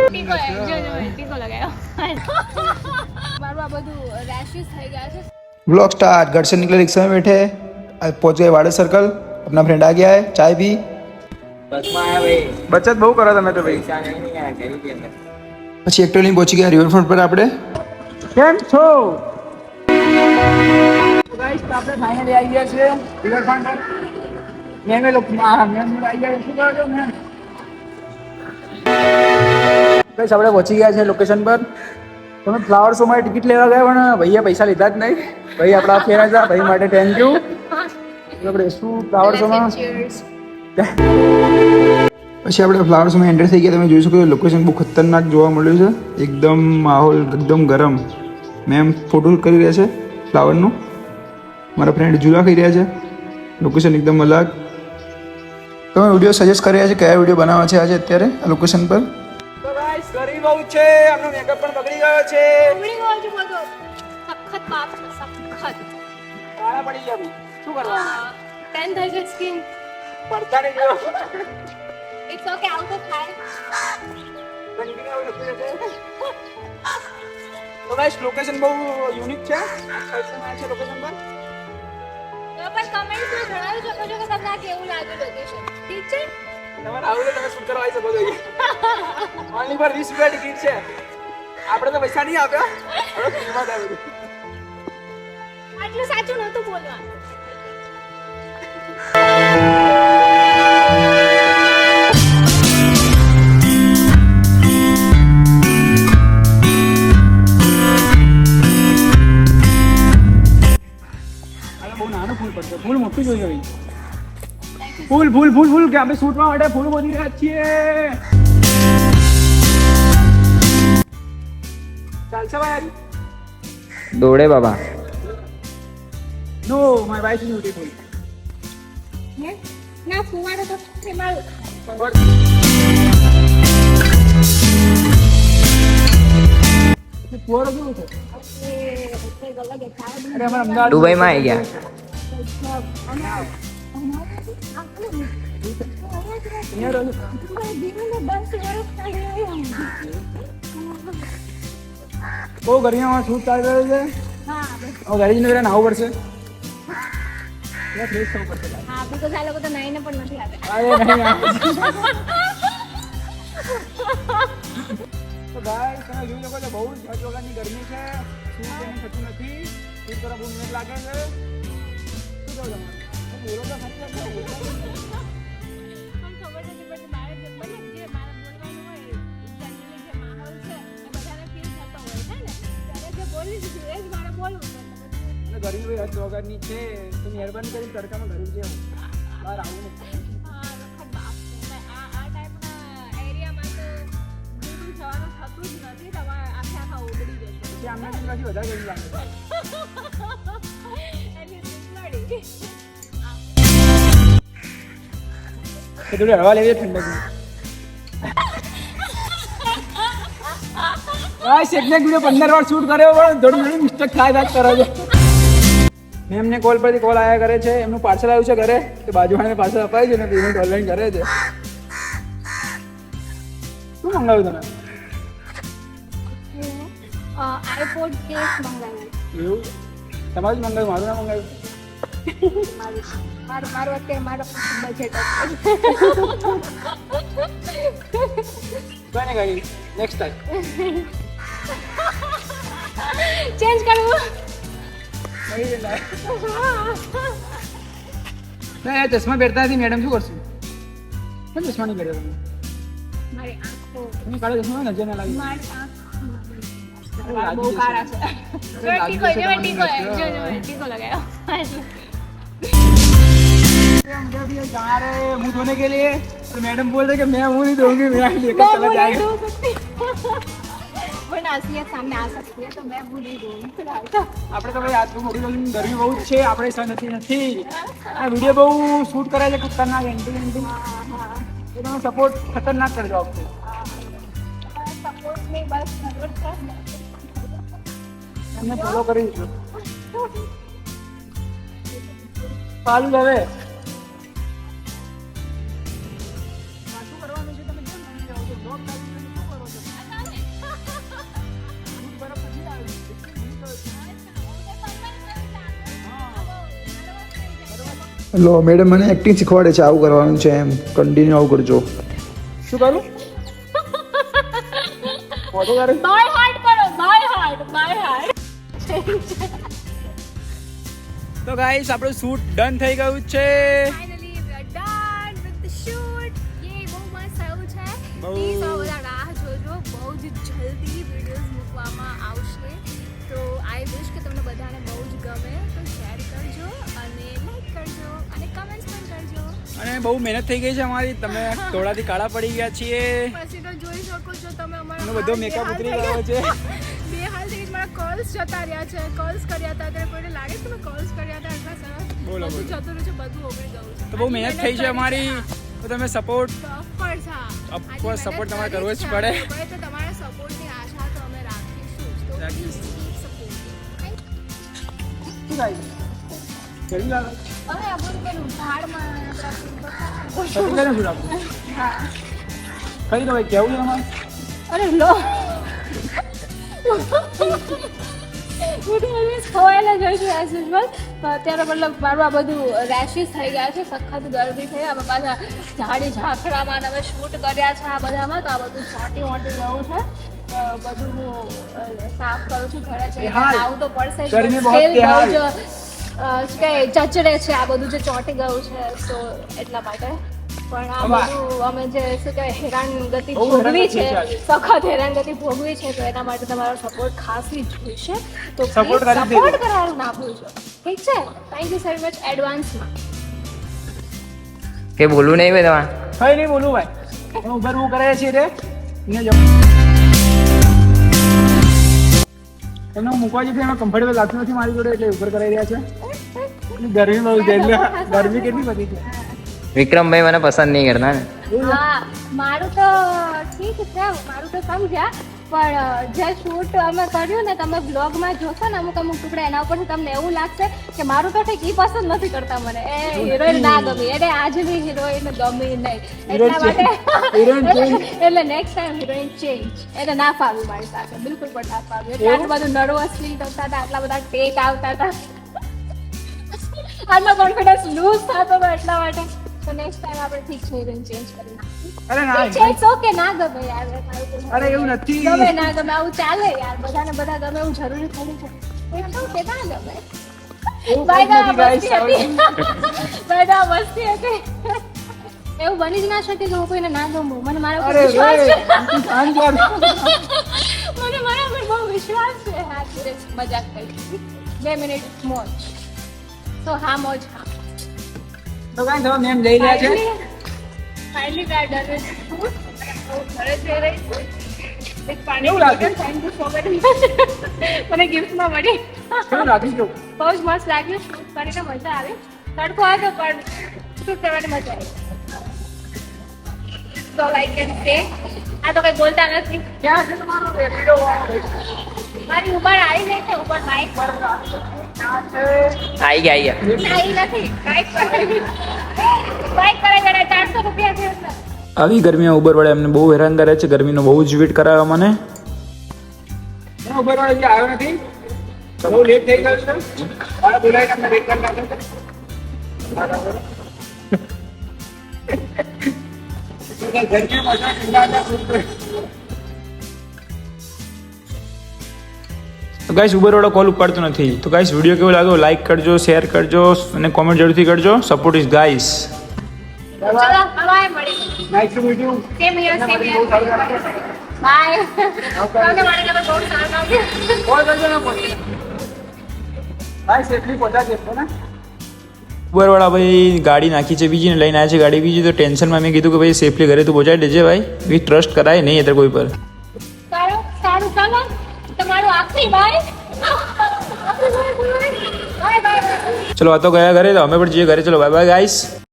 ટીકો ટીકો લગાવ્યો મારું આ બધું રેશિસ થઈ ગયા છે। Blog start. घर से निकले, रिक्शा में बैठे, पहुंच गए वाड़े सर्कल। अपना फ्रेंड आ गया है, चाय पी। बचत बहु करो તમે તો ભાઈ। પછી એક્ચ્યુઅલી પહોંચી ગયા રિવરફ્રન્ટ પર આપણે। કેમ છો ગાઈસ? તો આપણે ફાઇનલી આવી ગયા છે રિવરફ્રન્ટ પર। મેમે લોકો આવી ગયા શું કરો છો મેમ? ગાઈસ આપણે પહોંચી ગયા છે લોકેશન પર। તમે ફ્લાવર શો માટે ટિકિટ લેવા ગયા પણ ભૈયા પૈસા લીધા જ નહીં। ભાઈ આપણા ફેરા હતા, ભાઈ માટે થેન્ક યુ। આપણે શું ફ્લાવર શોમાં પછી આપણે ફ્લાવર શોમાં એન્ટર થઈ ગયા। તમે જોઈ શકો છો લોકેશન બહુ ખતરનાક જોવા મળ્યું છે। એકદમ માહોલ એકદમ ગરમ। મેમ ફોટો કરી રહ્યા છે ફ્લાવરનું, મારા ફ્રેન્ડ ઝૂલા ખાઈ રહ્યા છે। લોકેશન એકદમ અલગ। તમે વિડીયો સજેસ્ટ કરી રહ્યા છે કયા વિડીયો બનાવવા છે આજે અત્યારે આ લોકેશન પર? તો ગાઈસ ગરમી બહુ છે, આપણો મેકઅપ પણ બગડી ગયો છે। બગડી ગયો છે બધો, સખત બાપ છે, સખત કાળા પડી ગયા ભાઈ, શું કરવાનું? ટેન થઈ ગઈ સ્કિન પડતા નહીં ગયો। ઇટ્સ ઓકે, આવું તો થાય। તો ગાઈસ લોકેશન બહુ યુનિક છે। આ છે લોકેશન પર તો પણ કમેન્ટ્સમાં જણાવી શકો છો કે તમને આ કેવું લાગ્યું લોકેશન, ઠીક છે? તમારે આવું તમે શૂટ કરવા આવી શકો છો। ઓનલી ફોર 20 રૂપિયા ટિકિટ છે। આપણે તો પૈસા નહીં આપ્યા, હવે ફ્રીમાં જ આવ્યું। આટલું સાચું નહોતું બોલવાનું। બહુ નાનું ફૂલ પડશે, ફૂલ મોટું જોઈએ ભાઈ। ફૂલ ફૂલ ફૂલ ફૂલ કે આપણે શૂટમાં માટે ફૂલ બોલી રહ્યા છીએ। ચાલશે ભાઈ? દોડે બાબા। નો માય વાઇફ ઇઝ બ્યુટીફુલ। હે ના ફુવાડો તો મારું ફુવાડો કેવું છે? અરે અમારા અમદાવાદ દુબઈમાં આવી ગયા। બહુ ગરમીમાં શૂટ ચાલી રહ્યું છે। હવે ઘરે જઈને નાહવું પડશે, ફ્રેશ થવું પડશે। હા બીકોઝ આ લોકો તો નાઈને પણ નથી આવતા। અરે નહીં તો ભાઈ તમે જોઈ શકો છો બહુ જ પ્રકારની ગરમી છે। શૂટ એનું થતું નથી, શૂટ કરવા બહુ મહેનત લાગે છે। શું કહો તમારે? બોલો તો ખબર પણ ખબર નથી પડતી મારે જે મતલબ જે મારા બોલવાનું હોય જનરલી જે માહોલ છે એ બધાને ફીલ થતો હોય છે ને, ત્યારે જે બોલી દીધું એ જ મારે બોલવું છે। ગરમી ભાઈ હદ વગરની છે, તો મહેરબાની કરી તડકામાં ઘરે જ બહાર આવું નહીં। હા વખત બાપ છે આ ટાઈપના એરિયામાં તો બિલકુલ જવાનું થતું જ નથી। તમારે આખા ઉગડી જશે પછી આમના કરવાથી વધારે ગરમી લાગે છે। એની લડી તો થોડી હવા લેવી ઠંડકની। ગાઈસ એક વિડિયો 15 વાર શૂટ કર્યો પણ થોડી ઘણી મિસ્ટેક થાય કરે છે। મેમને કોલ પરથી કોલ આયા કરે છે, એમનું પાર્સલ આવ્યું છે ઘરે, તો બાજુવાળાને પાર્સલ અપાય છે ને પેમેન્ટ ઓનલાઈન કરે છે। શું મંગાવ્યું તમે? આઈપોડ કેસ મંગાવ્યો। એવું તમારું જ મંગાવ્યું, મારું ના મંગાવ્યું? મારું અત્યારે મારો બજેટ કોઈને ગાડી નેક્સ્ટ ટાઈમ ચેન્જ કરવું ના। ચશ્મા પહેરતા નથી મેડમ, શું કરશું? કેમ ચશ્મા નહીં પહેરતા તમે? મારી આંખો તમે કાળો ચશ્મા નજર ના લાગી? મારી આંખ બહુ કાળા છે। ટીકો ટીકો લગાવ્યો। हम जब ये जा रहे हैं मुंह धोने के लिए तो मैडम बोल रहे कि मैं मुंह नहीं धोऊंगी, मैं लेकर चला जाएगा। પણ અસલિયત સામે આ सकती है तो मैं भूली गई। આપણે તો ભાઈ આજનું મોટી ગરમી બહુ જ છે, આપણે સહન નથી। આ વિડીયો બહુ શૂટ કરે છે ખતરનાક એન્ટી એ તમે સપોર્ટ ખતરનાક કરજો આપશે। સપોર્ટ નહીં બસ સપોર્ટ કર એમને ફોલો કરી દીધું ચાલુ હવે। શું કરવાનું છે તમે? કેમ નહીં જાઓ છો? બ્લોગ ચાલુ છે, શું કરો છો? લો મેડમ મને એક્ટિંગ શીખવાડે છે આવું કરવાનું છે એમ કન્ટિન્યુ આવું કરજો. શું કરું ફોટો કરે બાય હાર્ટ કરો, બાય હાર્ટ. તો ગાઈસ આપણું શૂટ ડન થઈ ગયું છે. Finally we are done with the shoot. યે બહુ મસ્ત થયું છે. બહુ. પ્લીઝ હવે બધા રાહ જોજો. બહુ જ જલ્દી વિડિયોઝ મૂકવામાં આવશે. તો આઈ વિશ કે તમને બધાને બહુ જ ગમે. તો શેર કરજો અને લાઈક કરજો અને કમેન્ટ્સ પણ કરજો. અને બહુ મહેનત થઈ ગઈ છે અમારી. તમે થોડાથી કાળા પડી ગયા છીએ. પછી તો જોઈ શકો છો તમે અમારા એનો બધો મેકઅપ ઉતરી ગયો છે. બે હાલ થઈ મારા કોલ્સ જતા રહ્યા છે. કોલ્સ કર્યા હતા ત્યારે કોઈને લાગે છે કે કોલ્સ કર્યા હતા એટલા સરસ બોલો, બધું બોલો. જતું રહ્યું છે, બધું ઓગળી ગયું છે. તો બહુ મહેનત થઈ છે અમારી. તો તમે સપોર્ટ ઓફકોર્સ હા. Of આટલી course, મહેનત support તમારે કરી કરવો જ છે પડે. આ લોકોએ, તો તમારા સપોર્ટની આશા તો અમે રાખીશું જ. તો રાખીશું. Please keep supporting. શું થાય કેવી લાગે હવે આપણું પેલું ઝાડમાં સતી કરીને શું રાખવું કઈ દો કેવું છે તમારે અરે લો હું તો ઓલવેઝ ખોવાયેલા જોઈ છું એઝ યુઝ્યુઅલ. અત્યારે મતલબ મારું આ બધું રેશિસ થઈ ગયા છે, સખત ગરમી થઈ. અમે પાછા ઝાડી ઝાખરામાં અને અમે શૂટ કર્યા છે આ બધામાં, તો આ બધું છાંટી વાંટી ગયું છે. બધું હું સાફ કરું છું ઘરે જઈને. હાલ. આવું તો પડશે જ. ગરમી બહુ Still છે, હાલ. બહુ જ શું કહે ચચરે છે આ બધું જે ચોંટી ગયું છે, સો એટલા માટે. પણ આ અમા. બધું અમે જે શું કહેવાય હેરાનગતિ બહુ ભોગવી હેરાનગતિ છે, છે આજે. સખત હેરાનગતિ ભોગવી છે, તો એના માટે તમારો સપોર્ટ ખાસી જોઈશે. તો Support કરી દેજો. સપોર્ટ કરવાનું ના ભૂલજો. ઠીક છે? થેન્ક યુ સો મચ એડવાન્સમાં. કે બોલવું નહીં ભાઈ તમારે કઈ નહીં બોલું ભાઈ અમે ઉભર હું કરે છે રે ને જો તમને હું મૂકવા જઈએ એમાં કમ્ફર્ટેબલ લાગતું નથી મારી જોડે એટલે ઉપર કરાવી રહ્યા છે ગરમી બહુ છે એટલે ગરમી કેટલી બધી છે વિક્રમભાઈ મને પસંદ નહીં કરતા ને હા મારું તો ઠીક છે, મારું તો સમજ્યા. પણ જે શૂટ અમે કર્યું ને તમે બ્લોગમાં જોશો ને અમુક અમુક ટુકડા એના ઉપરથી તમને એવું લાગશે કે મારું તો ઠીક ઈ પસંદ નથી કરતા મને, એ હિરોઈન ના ગમી, એટલે આજની હિરોઈન ગમી નહીં એટલા માટે એટલે નેક્સ્ટ ટાઈમ હિરોઈન ચેન્જ. એટલે ના ફાવ્યું મારી સાથે, બિલકુલ પણ ના ફાવ્યું. એટલે આટલું બધું નર્વસલી કરતા હતા, આટલા બધા ટેક આવતા હતા, આટલો કોન્ફિડન્સ લૂઝ થતો હતો એટલા માટે. તો નેક્સ્ટ ટાઈમ આપણે ઠીક છે હિરોઈન ચેન્જ કરી નાખીએ. અરે ના ઠીક છે, it's okay, ના ગમે યાર મારું તો. અરે એવું નથી. ગમે ના ગમે આવું ચાલે યાર, બધાને બધા ગમે એવું જરૂરી થોડી છે. It's okay, ના ગમે. એવું ભાઈ કંઈ ના નથી, guys. મસ્તી હતી. ભાઈ ના મસ્તી હતી. એવું બની જ ના શકે કે હું કોઈને ના ગમું. મને મારા ઉપર અરે વિશ્વાસ રે છે. શાંત કર. મને મારા ઉપર બહુ વિશ્વાસ છે. હા સિરિયસ મજાક કરી. 2 મિનિટ મોજ. તો હા મોજ હા. તો કાંઈ થવા મેમ જઈ રહ્યા છે Finally, we are done with food. હું ઘરે જઈ રહી છું. એક પાણી કેવું લાગે? thank you so very much. મને ગિફ્ટમાં મળી. કેવું લાગી ગયું બહુ જ મસ્ત લાગ્યું. શૂટ કરીને મજા આવી. તડકો આવ્યો પણ શૂટ કરવાની મજા આવી. So I can say, આ તો કંઈ બોલતા નથી. ક્યાં છે તમારો રેપિડો મારી ઉંમર આવી ગઈ છે, ઉપર બાઇક પર. આવી ગયા આવી નથી. બાઇક પર બાઇક પર જરા 400 રૂપિયા છે એટલે. આવી ગરમીમાં ઉબર વાળા એમને બહુ હેરાન કરે છે, ગરમીનો બહુ જ વેટ કરાવે મને. હું ઉભો રહ્યો એટલે આવ્યો નથી બહુ લેટ થઈ ગયું છે મારે બોલાય તમને વેટ કરી નાખો તો ગાઈસ ઉબર વાળો કોલ ઉપાડતો નથી. તો ગાઈસ વિડીયો કેવો લાગ્યો લાઈક કરજો, શેર કરજો અને કોમેન્ટ જરૂરથી કરજો. Support is guys. ચલો બાય મળી. Nice to meet you same here same here. Bye. તમને મારે કે બહુ સારું લાગ્યું. કોલ કરજો ને પછી ભાઈ સેફલી પહોંચા દેશો ને ઉબર વાળા ભાઈ ગાડી નાખી છે બીજી ને લઈને આવ્યા છે ગાડી બીજી. તો ટેન્શનમાં મેં કીધું કે ભાઈ સેફલી ઘરે તું પહોંચાડી દેજે ભાઈ, બી ટ્રસ્ટ કરાય નહીં અત્યારે કોઈ પર. સારું સારું ચાલો તમારું આખરી બાય. Bye bye. ચલો આ તો ગયા ઘરે, તો અમે પણ જઈએ ઘરે. ચલો બાય બાય ગાઈસ.